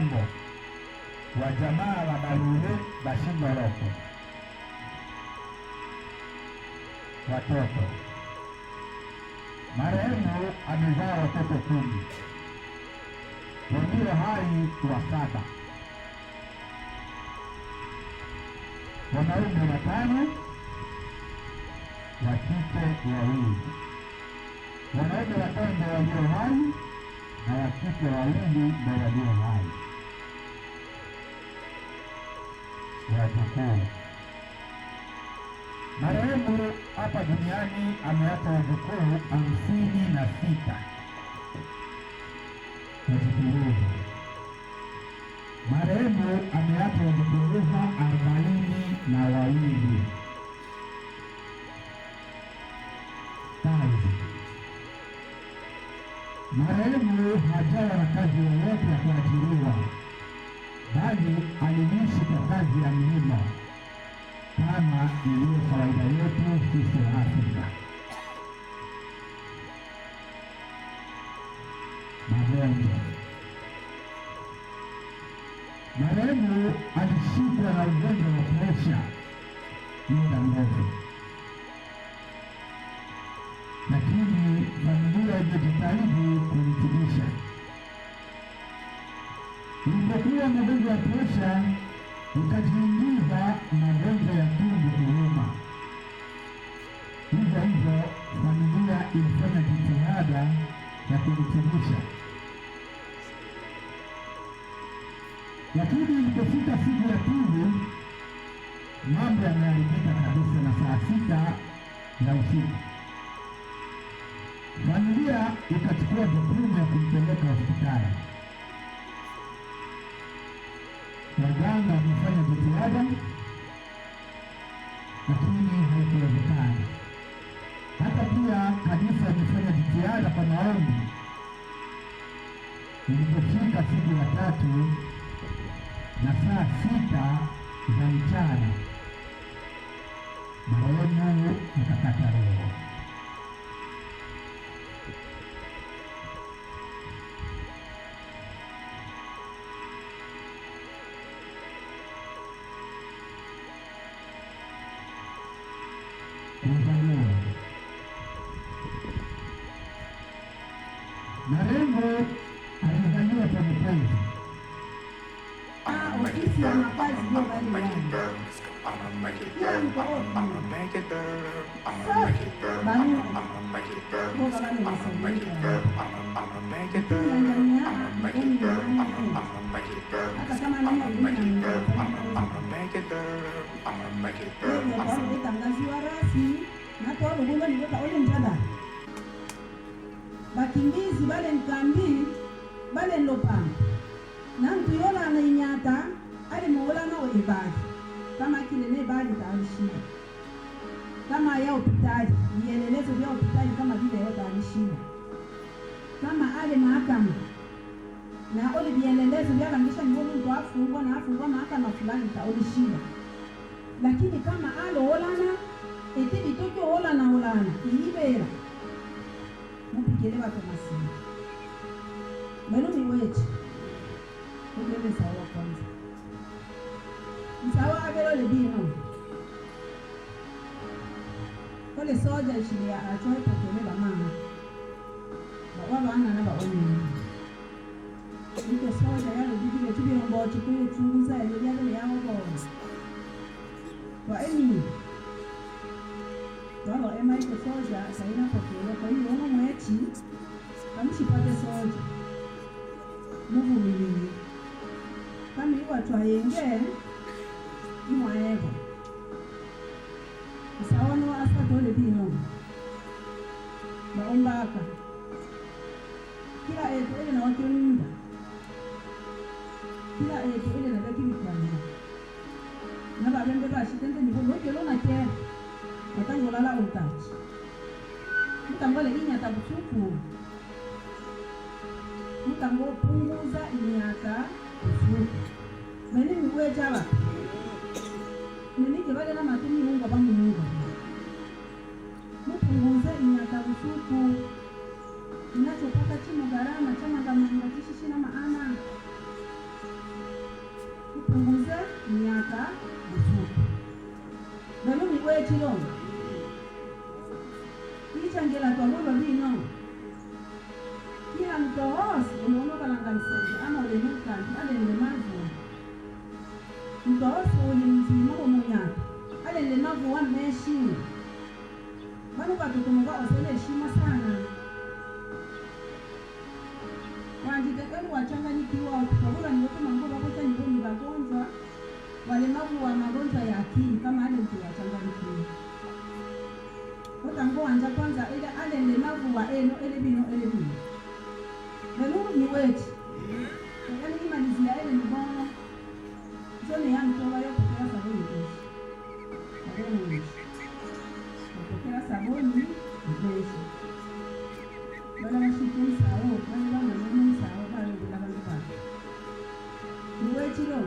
Mgambo wa jamaa la Balule Bashindoroko. Watoto. Marehemu amezaa watoto 10, walio hai wa 7, wanaume 5, wa kike 2. Wanaume 5 ndio walio hai na wa kike 2 ndio walio hai. Wajukuu. Marehemu hapa duniani ameacha wajukuu 56. Marehemu ameacha wajukuu 42. Kazi. Marehemu hajawa na kazi yoyote ya kuajiriwa, bali aliishi kwa kazi ya mlima kama ilivyo kawaida yetu sisi wa Afrika. Magonjwa. Marehemu alishikwa na ugonjwa wa presha muda mrefu, lakini familia imejitahidi kumtibisha. Ilipokuwa magonjwa ya presha ikajiingiza magonjwa ya tumbo kuuma. Hivyo familia ilifanya jitihada ya kumtibisha, lakini ilipofika siku ya pili mambo yameharibika kabisa, na saa 6 ya usiku familia ikachukua jukumu ya kumpeleka hospitali. Waganga wamefanya jitihada, lakini haikuwezekana. Hata pia kanisa imefanya jitihada kwa maombi. Ilipofika siku ya 3 na saa 6 za mchana, marehemu akakata roho. Marehemu alizaliwa kwa mapenzi. Ofisi ya makazi ndio bali yangu. Bakimbizi bale nkambi bale ndopanga na mtu yola anainyata ali muola na ibadi kama kile ne bali taalishinda kama ya hospitali vielelezo vya hospitali kama vile yote alishinda kama ale mahakama na ole vielelezo vya kangisha ni mtu afungwa na afungwa mahakama fulani taalishinda, lakini kama alo olana eti bitoko olana ibera mupigelewa Tomasini. Mwenu wetu ukele sawa kwanza. Msawa abelo lebino. Kole soja ishiria achoe pokelela mama. Baba ana na baba wenyewe. Niko soja yale bidile tubirombo chikuyu chunguza ile yale yao bonza. Kwa eni walo ema iko soja saina pokele kwa hiyo ono mwechi kamshipate soja muvu milini kama iwa twayenge imwaego isawono asa tole bino maombaka kila etu ele na wakiunda kila etu ele na dakini kwani na babembe bashitende ni bono kelo na kera Matango lala utachi. Mtango le inyata busuku. Mtango punguza inyata busuku. Meni mwe jaba. Meni kebale na matumi mungu bangu mungu. Mpunguza inyata busuku. Inachopata chimo gharama chama kama ngatishi na maana. miaka misuku nalumi wechilo ichangela twaloba bino kila mtohosi unaonokalanga msenge ama ulemukandi alelemavu mtohosi ulimzima umunyaka alelemavu wa meshi bano batutumunga osele heshima sana wanjitekeli wachanganyikiwa tukabula ni wote mambo wakuta ni wagonjwa walemavu wa magonjwa ya akili kama ale mtu wachanganyikiwa Otango anja kwanza ile ale mlemavu wa eno ele bino Lelu ni wetu yani imalizia ele ni bono zone ya mtowa yo kukera saboni keshi kukera saboni keshi wala washiku sao wala wala sao wala wala ni wetu lo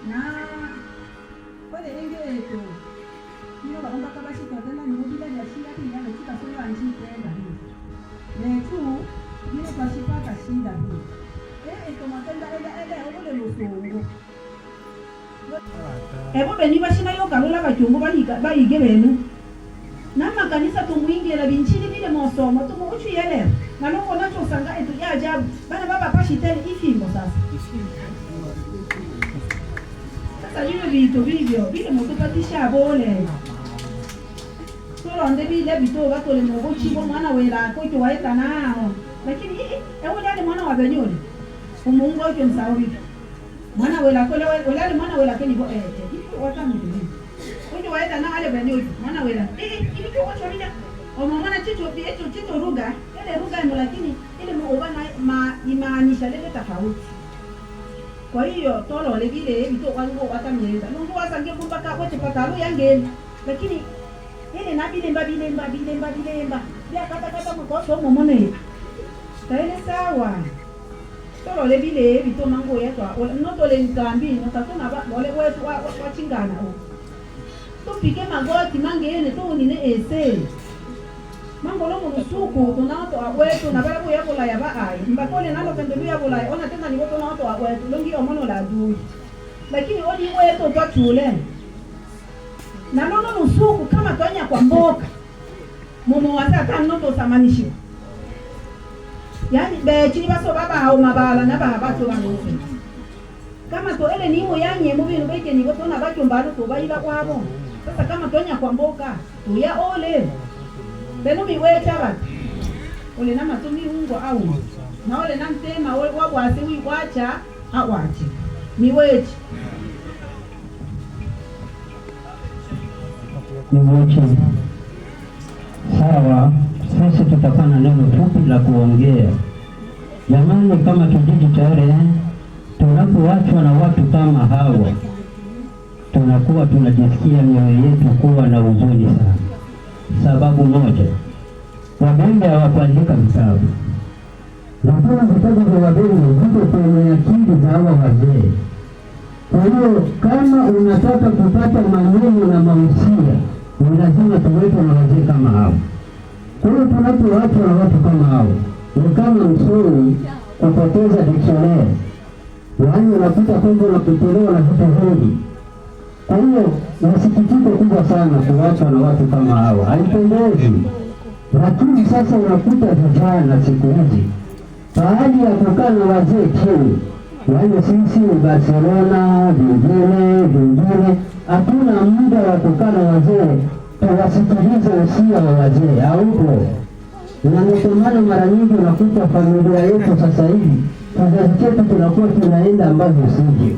na pale enge eto Nino baomba kaba shika tena ni mobile ya shida pia na shika sio anji tena hii. Letu nino kwa shika shida hii. Tomatenda ele obole losongo. Ebo beni bashina yo karola bakyongo bayige benu. Nama kanisa tumwingira binchini bile mosomo tumuchu yele. Naloko nacho sanga etu ya ajabu. Bana baba pashiteli ifimbo sasa. Sasa yule vitu vivyo vile mutupatisha bole. Solo bile bito batole mogo chibo mwana wela ko to waeta nao. Lakini yule mwana wa benyoni. Umungu wake msao vipi? Mwana wela ko wala mwana wela keni bo wata mtu. Ko waeta na ale benyoni mwana wela. Hivi kwa watu wina. Mwana chicho ruga. Ile ruga ni lakini ile muobana imaanisha lele tofauti. Kwa hiyo tolo le vile bito wangu watamyeza. Mungu wasange kumbaka wote pakaru yange. Lakini ile na bilemba. Dia kata mkoso momone. Taile sawa. Tolo le vile bito mango yetu. Noto le nkambi, notatona ba wale wetu wachingana. Tupike magoti mangene tu nine ese. Mangolo musuku tunato awetu na bala ya bola ya baai mbakole nalo pendelu ya bola ona tena ni woto nato awetu longi omono la du lakini odi wetu kwa chule na nono musuku kama tonya kwa mboka mumo wasa kama noto samanishi yani be chini baso baba au mabala na baba to banuzi kama to ele ni moyanye mu bintu beke ni woto na bakyo mbalo to bayila kwabo sasa kama tonya kwa mboka to ya ole Beno miwecha bati. Ole na matumi ungo au. Na ole na mtema wabwase wiwacha awache. Miwecha. Miwecha. Sawa, sasa tutakuwa na neno fupi la kuongea. Jamani, kama kijiji tayari tunapoachwa na watu kama hawa tunakuwa tunajisikia mioyo yetu kuwa na huzuni sana. Sababu moja, wabembe hawakuandika vitabu. Lakini vitabu vya wabembe viko kwenye akili za hawa wazee. Kwa hiyo kama unataka kupata maneno na mahusia, ni lazima tuwepo na wazee kama hao. Kwa hiyo tunapoachwa na watu kama hao, ni kama msomi kupoteza dictionary. Yaani unakuta kwamba unapotelewa na vitu vingi. Kwa hiyo masikitiko kubwa sana kuachwa na watu kama hawa, haipendezi. Lakini sasa unakuta vijana siku hizi baadhi ya kukaa na wazee chini, yaani sisi Barcelona vingine hatuna muda wa kukaa na wazee tuwasikilize usia wa wazee, haupo. Na ndio maana mara nyingi unakuta familia yetu sasa hivi kizazi chetu tunakuwa tunaenda ambavyo sivyo.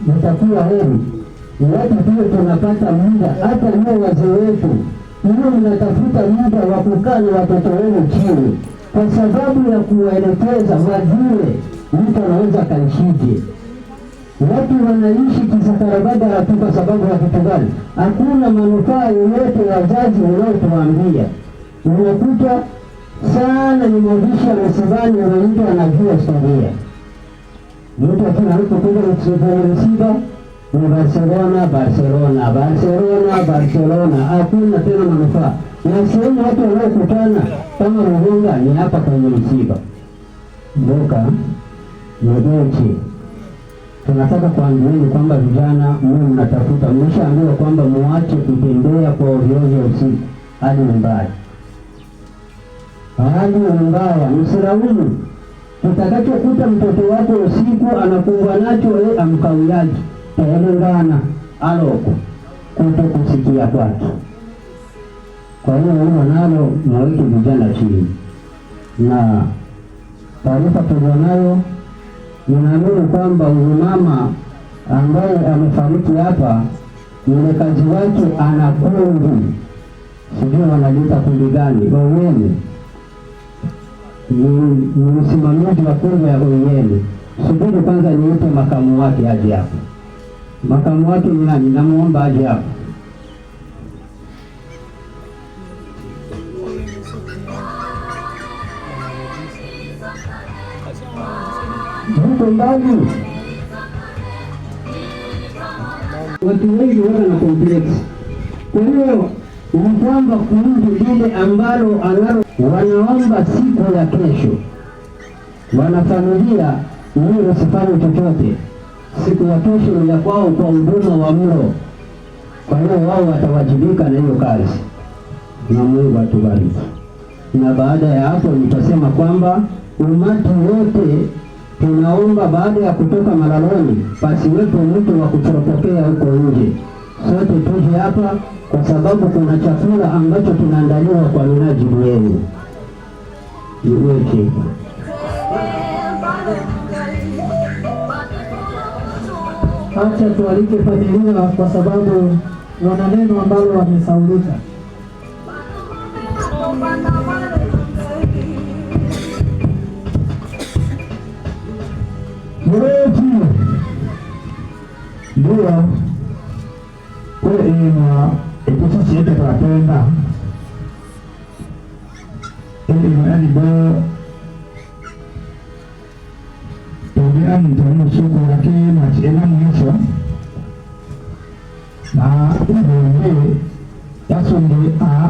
Nitakuwa heri watu tuwe tunapata muda, hata leo wazee wetu leo mnatafuta muda wa kukaa na watoto wenu chini, kwa sababu ya kuwaelekeza wajue mtu anaweza kaishije. Watu wanaishi kisakarabada tu kwa sababu ya kitu gani? Hakuna manufaa yoyote wazazi wanaotuambia. Unakuta sana ni mwandishi wa msibani na mtu anajua historia. Mtu akina alipokuja msiba ni Barcelona, hakuna tena manufaa. Na sehemu watu wanaokutana kama Rugunga ni hapa kwenye msiba. Mboka, Mwedochi, tunataka kuambieni kwamba vijana mwe mnatafuta, mmeshaambiwa kwamba muache kutembea kwa ovyo usiku hadi mbaya. Hadi mbaya, msiraumu. Utakachokuta mtoto wako usiku anakumbwa nacho amkauyaji taelengana aloko kuto kusikia kwake. Kwa hiyo huo nalo mwaweke vijana chini. Na taarifa tulionayo, ninaamini kwamba huyu mama ambaye amefariki hapa, yule kazi wake ana kundi, sijui wanaliita kundi gani, Oyeni ni msimamizi wa kundi ya Oyeni. Subiri kwanza niite makamu wake aje hapa. Makamu wake ni nani? Namuomba aje hapa. Huko mbali watu wengi wana na complex. Kwa hiyo ni kwamba kundi lile ambalo wanaomba siku ya kesho, wanafamilia ni usifanye chochote siku ya kesho ya kwao kwa huduma wa mlo. Kwa hiyo wao watawajibika na hiyo kazi, na Mungu atubariki. Na baada ya hapo nitasema kwamba umati wote tunaomba baada ya kutoka malaloni pasiwepo mtu wa kuchoropokea huko nje. Sote tuje hapa kwa sababu kuna chakula ambacho kinaandaliwa kwa minajili yenu. Iweke acha tualike familia kwa sababu wana neno ambalo wamesaulika. Mwetu ndio kwa ina sisi yetu tunapenda ili ndio tumeani ndio soko yake na tena mwisho na ndio yasonge a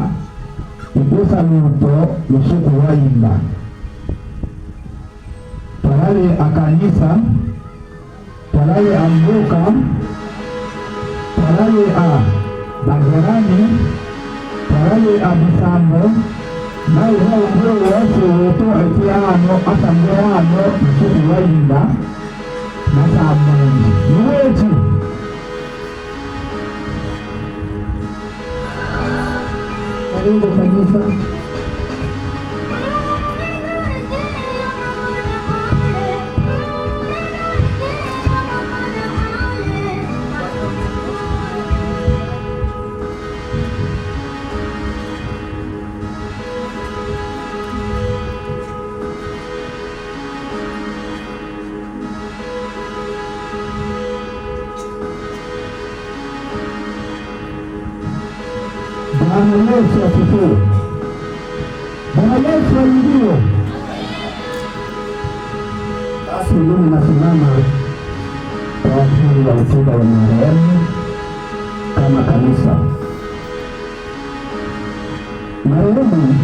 ibosa luto lusoko wa imba talale akanisa talale ambuka talale a bagerani talale abisambo na hao ndio watu wote etiano asambeano lusoko wa imba na sababu wetu Karibu kanisa. Bwana Yesu asifiwe. Bwana Yesu asifiwe. Basi mimi nasimama kwa ajili ya hotuba ya marehemu kama kanisa. Marehemu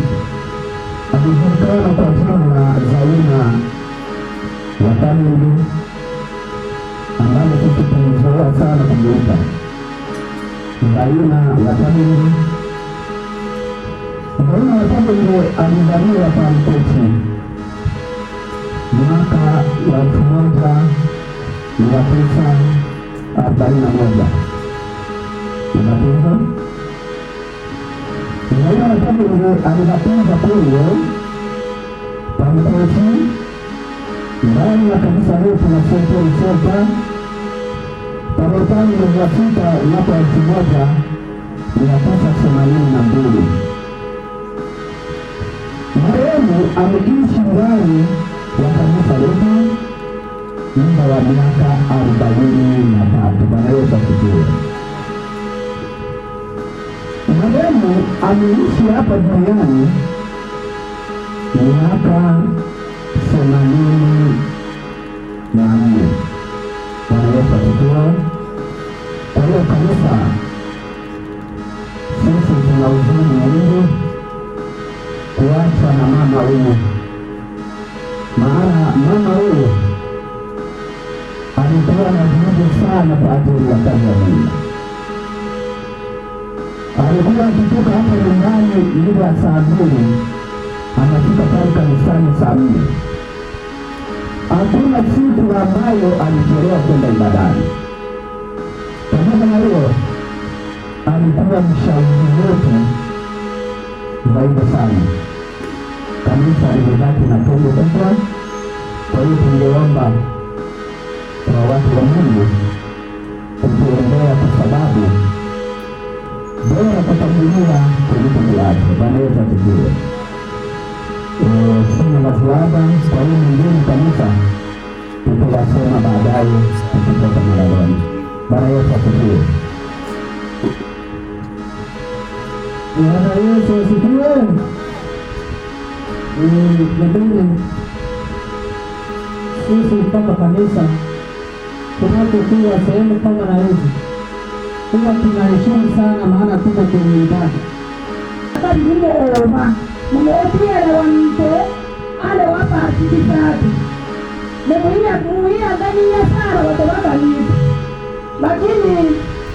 alijulikana kwa jina la Zaina wa Kamili, ambaye sisi tumezoea sana kumuita Zaina wa Kamili. Zaina wa Kamili alizaliwa hapa Mtesi mwaka wa 1941. Ubatizo. Zaina wa Kamili alibatiza kule kwa Mtesi ndani ya kanisa letu la St. Paul Center tarehe 5 mwezi wa 6 mwaka 1982. Marehemu ameishi ndani ya kanisa letu muda wa miaka 43. Bwana Yesu asifiwe. Marehemu ameishi hapa duniani miaka 84. Bwana Yesu asifiwe. Kwa hiyo kanisa, sisi tuna huzuni mwingi kuacha na mama huyu, maana mama huyu alikuwa na sana kwa ajili ya kazi ya Mungu. Alikuwa akitoka hapa nyumbani ile ya saa 2, anafika pale kanisani saa 4. Hakuna siku ambayo alichelewa kwenda ibadani. Pamoja na hiyo, alikuwa mshauri wetu zaidi sana. Kanisa limebaki na pengo kubwa. Kwa hiyo tungeomba kwa watu wa Mungu kutuombea, kwa sababu bora kutangulia kuliko kuacha. Bwana Yesu asifiwe. Sina la ziada, kwa hiyo mwingine kanisa tutawasema baadaye tukitoka mlangoni. Bwana Yesu asifiwe. Bwana Yesu asifiwe. Mbele sisi kama kanisa tunapokuwa sehemu kama na hizi huwa tunaheshimu sana, maana tuko kwenye ibada. Habari ile oma mmeopia na wamte ale wapa akitatu muia ndani ya sara watoka hivi, lakini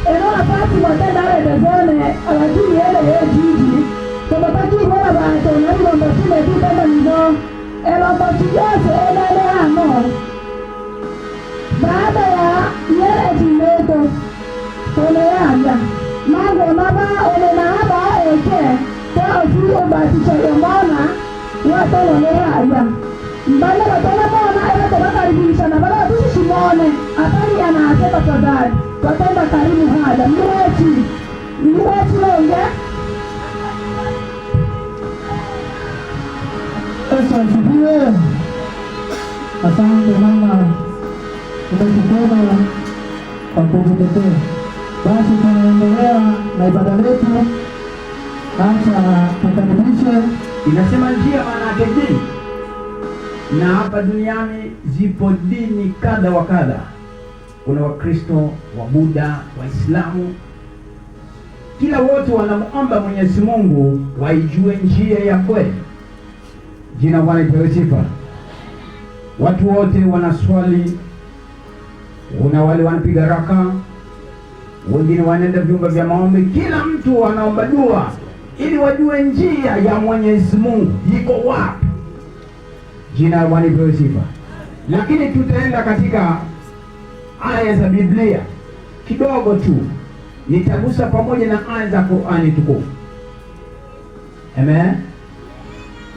eno apati watenda ile zone alajili ile jiji tunataki bora bato na hiyo ndo kile tu kama ndio elo bachijaze ile ano baada ya yale jimeto tunaanza mambo baba ole na haba eke kwa sio batisha yomona watu wanaanza mbele watana bona ile tunakaribisha na baba tusishimone atari anasema tafadhali twatenda karibu hada mwechi longe. Yesu asifiwe. Asante mama, tumeshukuru kwa kujitetea. Basi tunaendelea na ibada letu. Acha tukaribishe. Inasema njia maana yake dini, na hapa duniani zipo dini kadha wa kadha. Kuna Wakristo, Wabuddha, Waislamu. Kila wote wanamuomba Mwenyezi Mungu waijue njia ya kweli. Jina Bwana lipewe sifa. Watu wote wanaswali, una wale wanapiga raka, wengine wanaenda vyumba vya maombi. Kila mtu anaomba dua ili wajue njia ya Mwenyezi Mungu iko wapi. Jina Bwana lipewe sifa. Lakini tutaenda katika aya za Biblia kidogo tu. Nitagusa pamoja na aya za Qur'ani tukufu. Amen.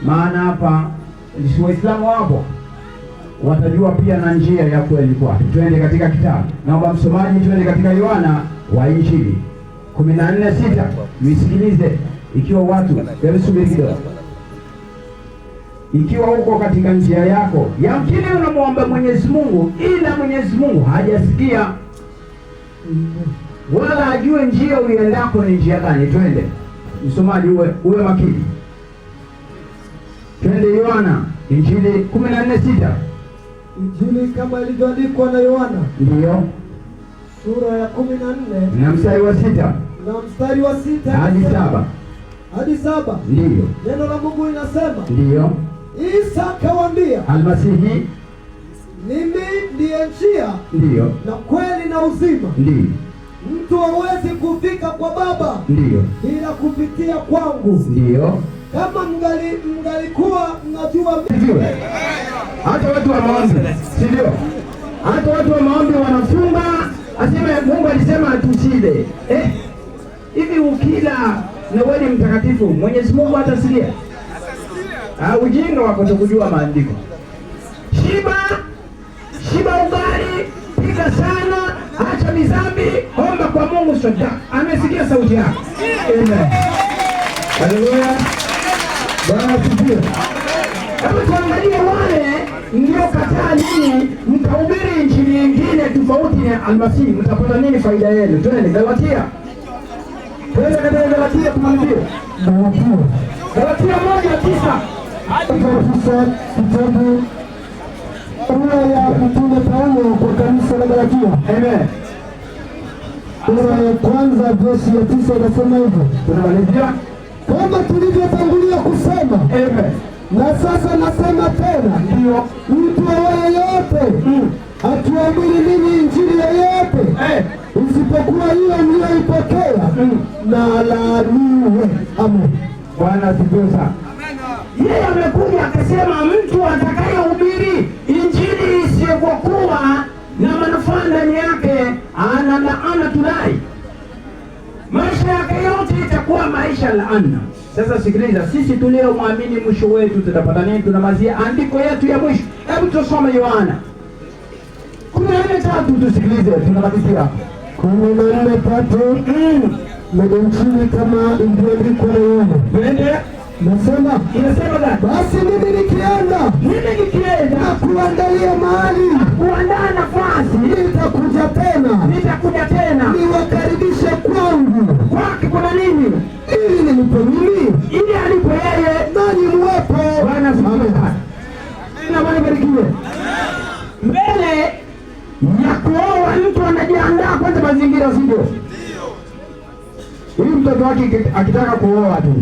Maana hapa si Waislamu wapo, watajua pia na njia ya kweli kwa. Twende katika kitabu. Naomba msomaji twende katika Yohana wa Injili 14:6. Nisikilize ikiwa watu, hebu subiri kidogo. Ikiwa uko katika njia yako, yamkini unamwomba Mwenyezi Mungu ila Mwenyezi Mungu hajasikia wala ajue njia uiendako ni njia gani. Twende msomaji, uwe makini. Twende Yohana Injili 14:6. Injili kama ilivyoandikwa na Yohana. Ndiyo. Sura ya 14 na mstari wa 6 hadi 7. Ndiyo. Neno la Mungu linasema. Ndiyo. Isa akawaambia, Almasihi, mimi ndiye njia, ndiyo, na kweli na uzima. Ndiyo. Mtu hawezi kufika kwa Baba, ndiyo, bila kupitia kwangu. Ndiyo. Kama mngalikuwa mnajua mimi. Hata watu wa maombi, si ndio? Hata watu wa maombi wanafunga, asema Mungu alisema tusile. Hivi ukila na wewe ni mtakatifu, Mwenyezi Mungu hatasikia? Ujinga wako kujua maandiko. Shiba ugali, pika sana, acha mizambi, omba kwa Mungu sote. Amesikia sauti yako. Amen. Haleluya. Bwana asifiwe. Hebu tuangalie wale ndio kataa nini, mtahubiri injili nyingine tofauti na Almasihi, mtapata nini faida yenu? Twende Galatia. Twende katika Galatia tumalizie. Galatia 1:9. Kitabu ya Mtume Paulo kwa kanisa la Galatia. Amen. Sura ya 1 verse ya 9 inasema hivyo. Tunamalizia. Kama tulivyotangulia kusema. Amen. Na sasa nasema tena. Ndio. Mtu yeyote hatuamini nini injili yoyote isipokuwa hiyo mliyoipokea na laaniwe. Amen. Bwana asifiwe sana. Yeye amekuja akasema mtu atakayehubiri injili isiyokuwa na manufaa ndani yake ana laana tulai. Maisha yake yote itakuwa maisha laana. Sasa sikiliza, sisi tuliomwamini mwisho wetu tutapata nini? Tunamazia andiko yetu ya mwisho. Hebu tusome Yohana 14:3, tusikilize, tunamalizia hapo. 14:3. Injili kama ilivyoandikwa na Yohana. Twende. Inasema gani? Basi mimi nikienda na kuandalia mahali, kuandaa nafasi, nitakuja tena niwakaribishe kwangu. Kwake kuna nini? Ili nilipo mimi, ili alipo yeye, nanyi muwepo. Bwana asifiwe sana. Na Bwana barikiwe. Mbele ya kuoa mtu anajiandaa kwanza mazingira, si ndio? Huyu mtoto wake akitaka kuoa tu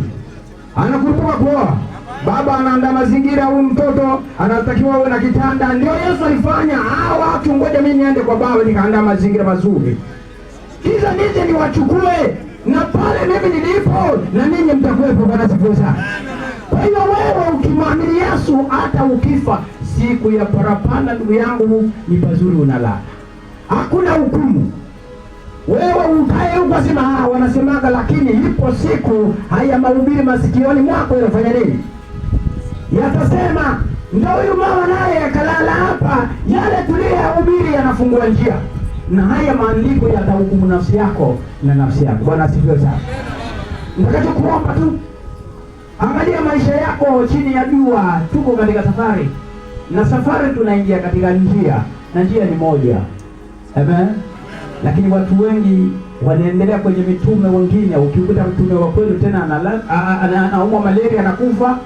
anakurupuka kuoa, baba anaandaa mazingira. Huyu mtoto anatakiwa awe na kitanda. Ndio Yesu alifanya. Watu ngoja mimi niende kwa baba nikaandaa mazingira mazuri, kisha nije niwachukue, na pale mimi nilipo na ninyi mtakuwepo. Bwana asifiwe sana. Kwa hiyo wewe ukimwamini Yesu, hata ukifa siku ya parapanda, ndugu yangu, ni pazuri unalala, hakuna hukumu. Wewe ukae huko sema wanasemaga, lakini ipo siku haya mahubiri masikioni mwako yanafanya nini? Yatasema ndio huyu mama naye akalala hapa, yale tuliyohubiri yanafungua njia, na haya maandiko yatahukumu nafsi yako na nafsi yako. Bwana asifiwe sana. Nataka kuomba tu, angalia maisha yako chini ya jua. Tuko katika safari, na safari tunaingia katika njia, na njia ni moja. Amen. Lakini watu wengi wanaendelea kwenye mitume wengine. Ukikuta mtume wa kweli tena anaumwa malaria, anakufa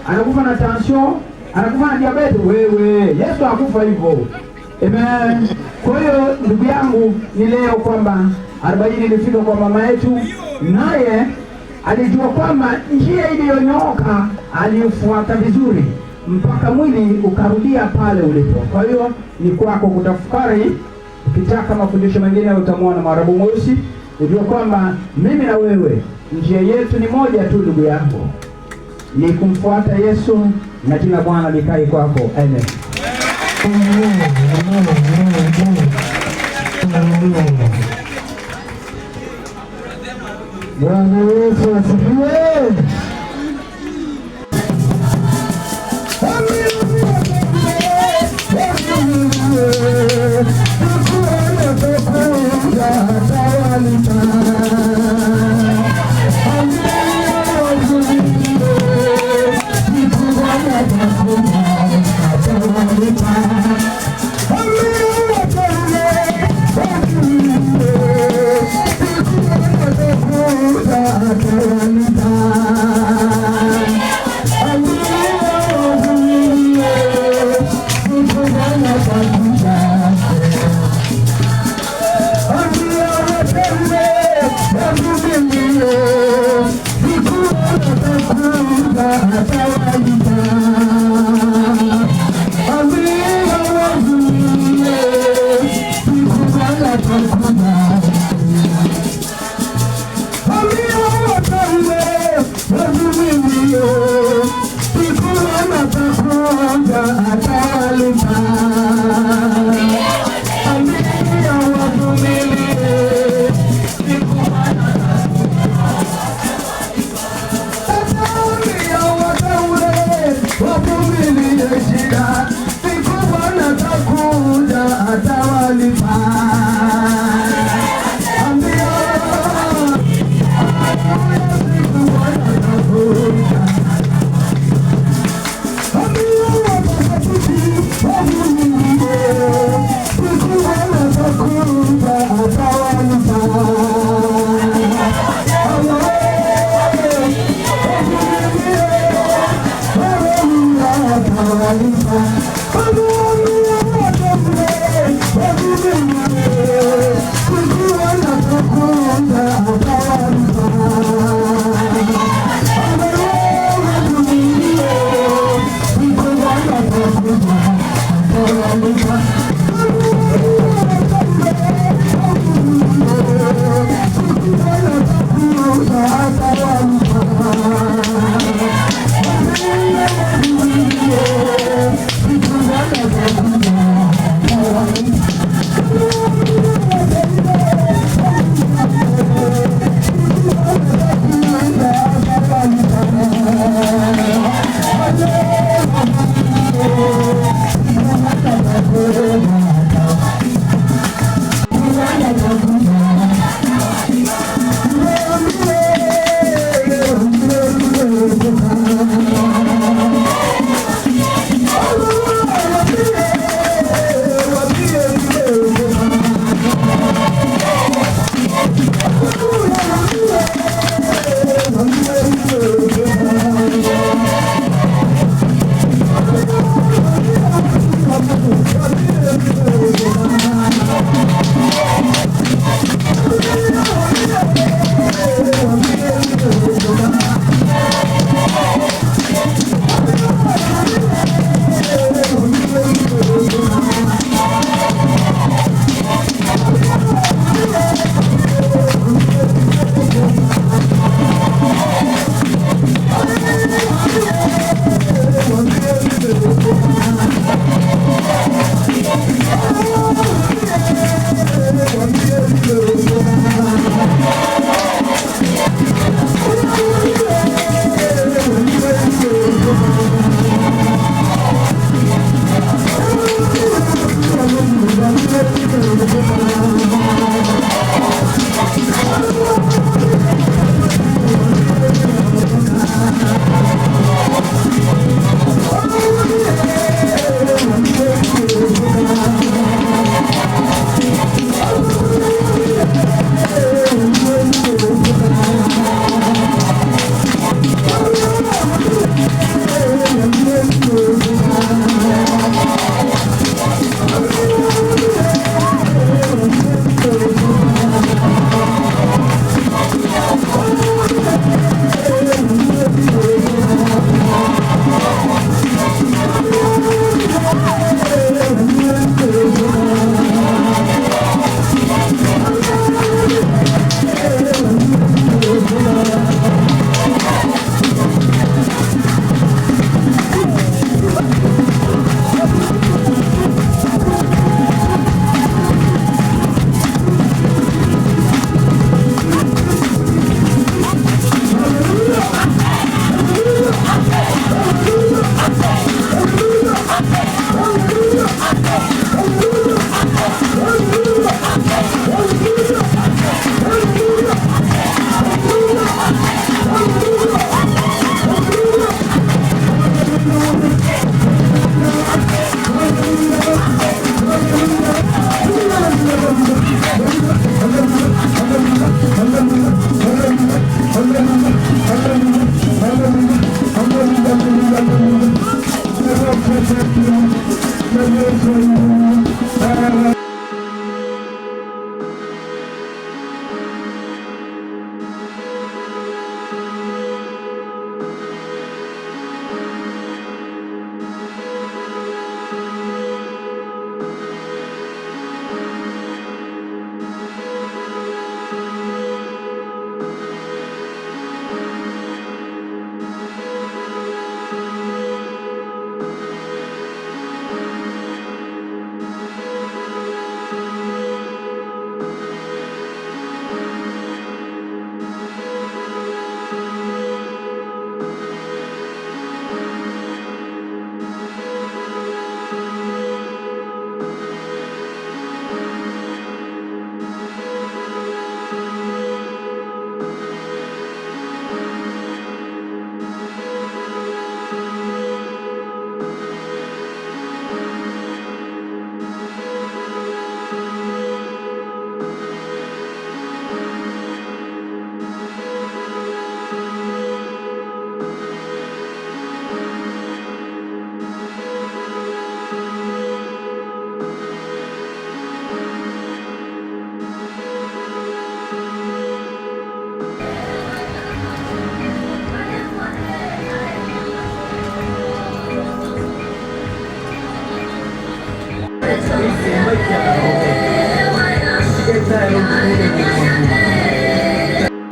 anakufa na tension, anakufa na diabetes. Wewe Yesu hakufa hivyo. Amen. Kwa hiyo ndugu yangu, ni leo kwamba 40 ilifika kwa mama yetu, naye alijua kwamba njia iliyonyooka alifuata vizuri mpaka mwili ukarudia pale ulipo. Kwa hiyo ni kwako kutafakari. Ukitaka mafundisho mengine utamwona Mwarabu Mweusi, ujue kwamba mimi na wewe njia yetu ni moja tu, ndugu yangu, ni kumfuata Yesu, na jina Bwana likae kwako. Amen. Bwana Yesu asifiwe.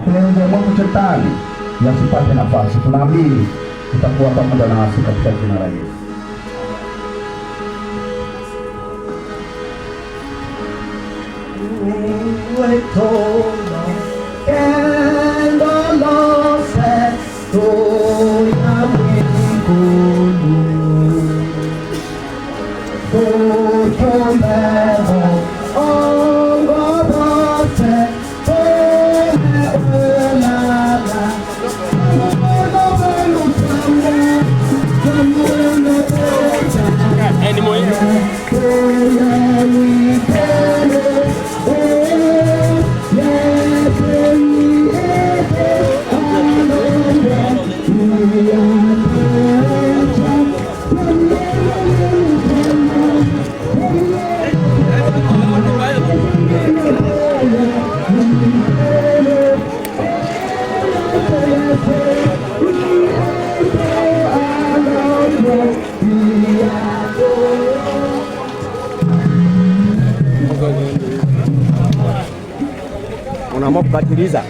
Tuenze mwovu shetani yasipate nafasi. Tunaamini utakuwa pamoja nasi katika jina la Yesu. Unaamua kubadiliza.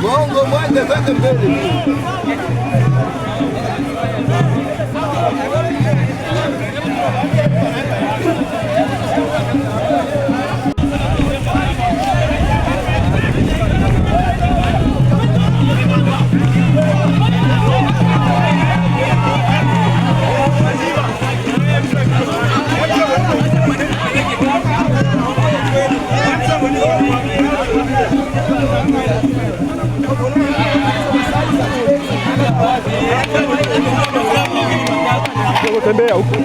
Bongo mwende kwende mbele. Tembea huko.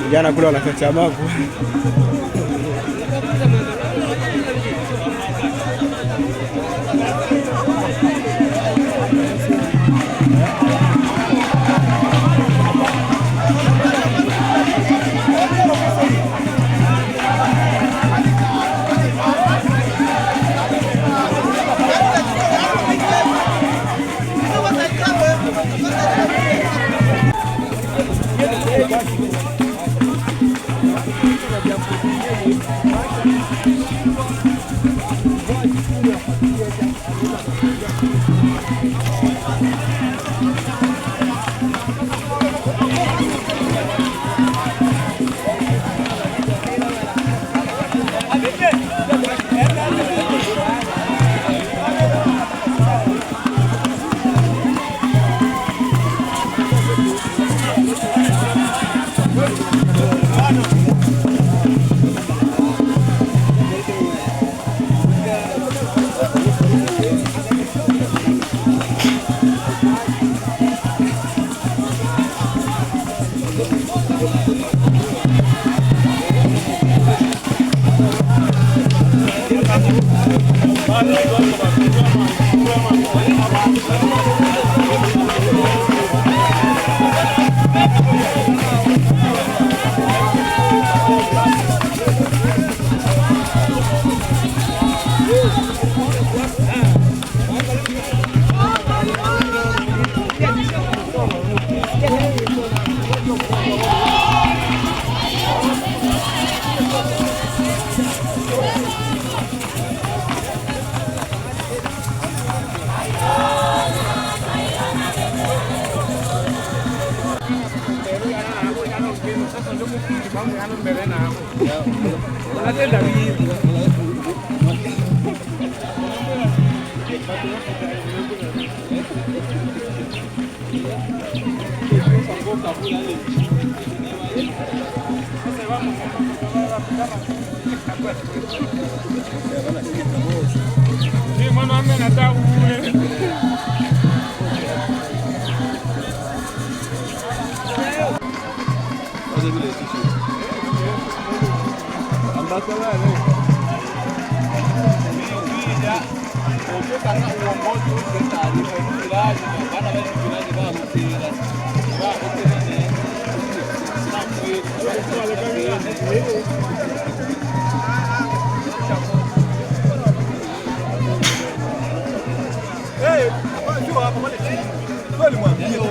Vijana kule wanakacha magu.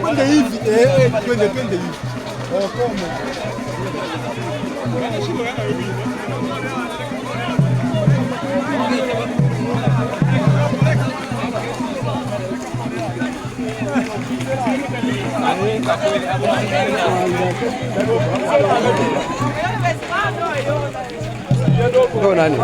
Twende hivi, twende hivi. Ndo nani?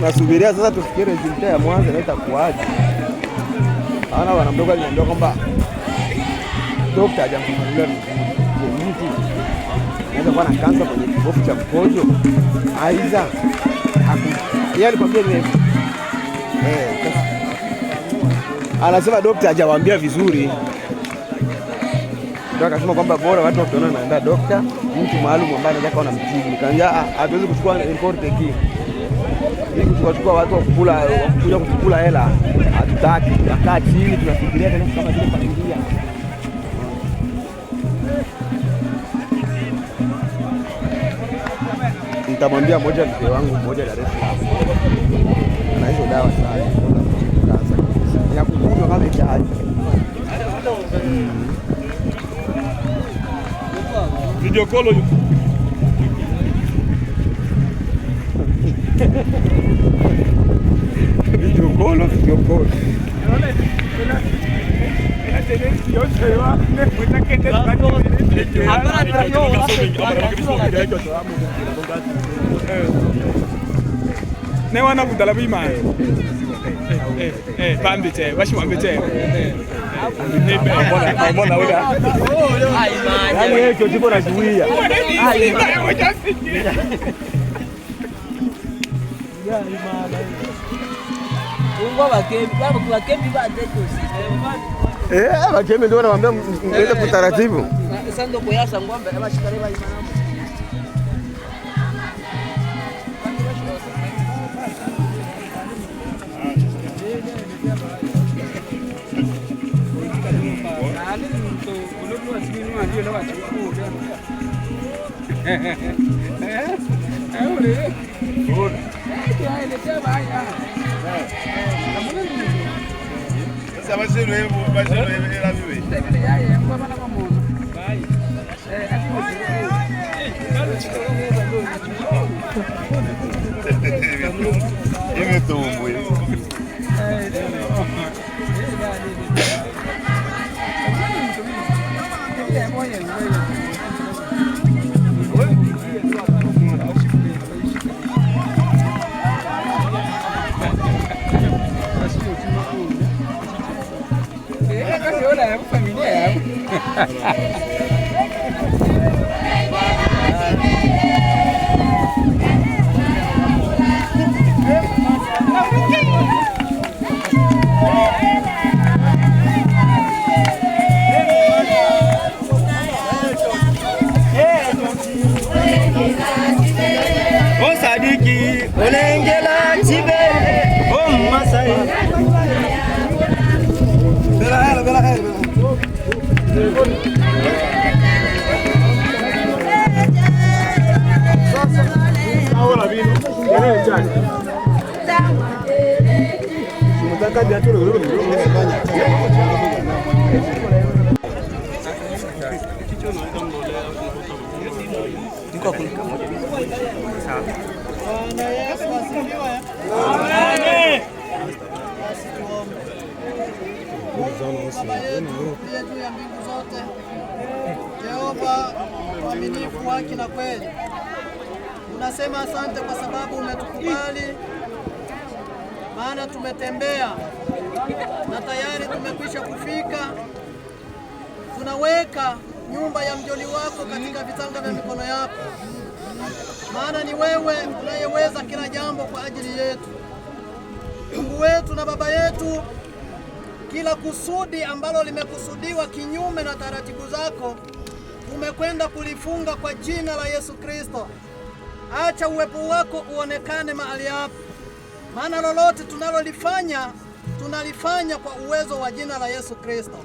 Nasubiria sasa tufikire resulta ya Mwanza na itakuwaje. Ana bwana mdogo aliniambia kwamba daktari hajamfuatilia mtu. Naweza kuwa na kansa kwenye kibofu cha mkojo. Aiza. Yeye alikwambia hivi. Anasema daktari hajawaambia vizuri. Ndio akasema kwamba bora watu wakiona naenda daktari, mtu maalum ambaye anataka kuona mtibu. Kanja hatuwezi kuchukua report hiki. Ili kuchukua watu kuja kukula hela hatutaki. Tunakaa chini tunafikiria tena kama vile familia. Nitamwambia moja mzee wangu mmoja Dar es Salaam. Ana hizo dawa sana. Ya kukunywa kama ijahaji. Video call you. Video call. Ne wana kudala bima. Pambiche, washi wambiche. Mbona wewe? Yaani wewe hicho jiko nazuia. Bakembe ndio wanawaambia mwende kwa taratibu. Sasa ndio kuyasa ng'ombe ama shikare bali mama. olengela chibele omasai bela ahora vino tiene chani mutaka dia tu lolo Bwana Yesu asifiwe. amen. Baba yetu uliye juu ya mbingu zote, Jehova mwaminifu, haki na kweli, tunasema asante kwa sababu umetukubali, maana tumetembea na tayari tumekwisha kufika. Tunaweka nyumba ya mjoli wako katika vitanga vya mikono yako, maana ni wewe unayeweza kila jambo kwa ajili yetu. Mungu wetu na Baba yetu, kila kusudi ambalo limekusudiwa kinyume na taratibu zako tumekwenda kulifunga kwa jina la Yesu Kristo. Acha uwepo wako uonekane mahali hapa, maana lolote tunalolifanya tunalifanya kwa uwezo wa jina la Yesu Kristo.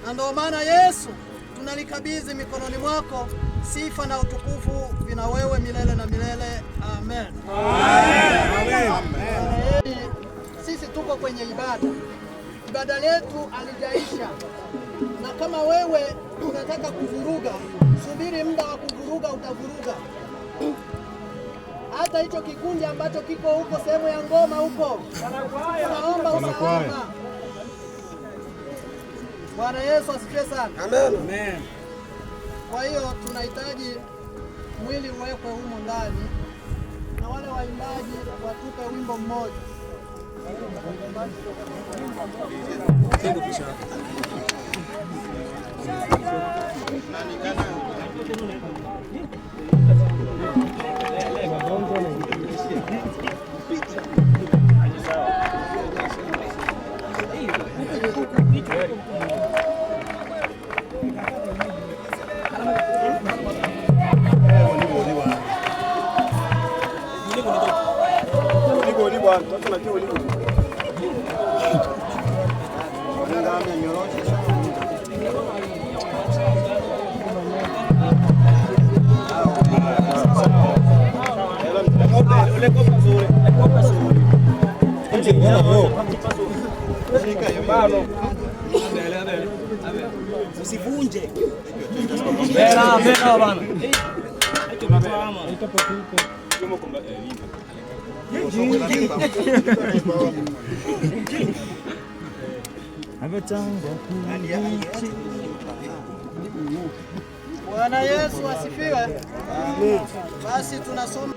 Na ndio maana Yesu, tunalikabidhi mikononi mwako. Sifa na utukufu vina wewe milele na milele. Amen. Amen. Amen. Sisi tuko kwenye ibada letu alijaisha, na kama wewe unataka kuvuruga, subiri muda wa kuvuruga, utavuruga. Hata hicho kikundi ambacho kiko huko sehemu ya ngoma huko, tunaomba usalama. Bwana Yesu asifiwe sana. Amen. Kwa hiyo tunahitaji mwili uwekwe humo ndani, na wale waimbaji watupe wimbo mmoja. Usivunje. Bela bana. Bwana Yesu asifiwe. Basi tunasoma